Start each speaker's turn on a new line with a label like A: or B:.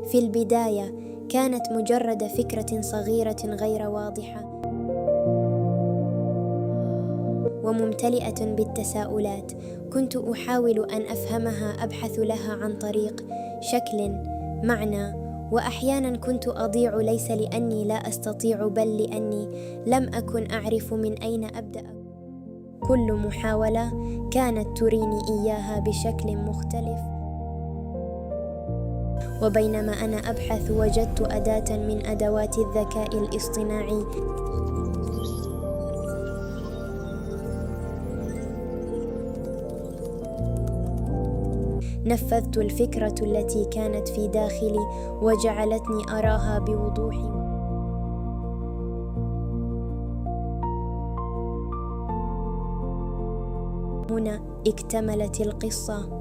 A: في البداية كانت مجرد فكرة صغيرة غير واضحة وممتلئة بالتساؤلات. كنت أحاول أن أفهمها، أبحث لها عن طريق، شكل، معنى، وأحيانا كنت أضيع ليس لأني لا أستطيع بل لأني لم أكن أعرف من أين أبدأ. كل محاولة كانت تريني إياها بشكل مختلف، وبينما أنا أبحث وجدت أداة من أدوات الذكاء الاصطناعي نفذت الفكرة التي كانت في داخلي وجعلتني أراها بوضوح. هنا اكتملت القصة.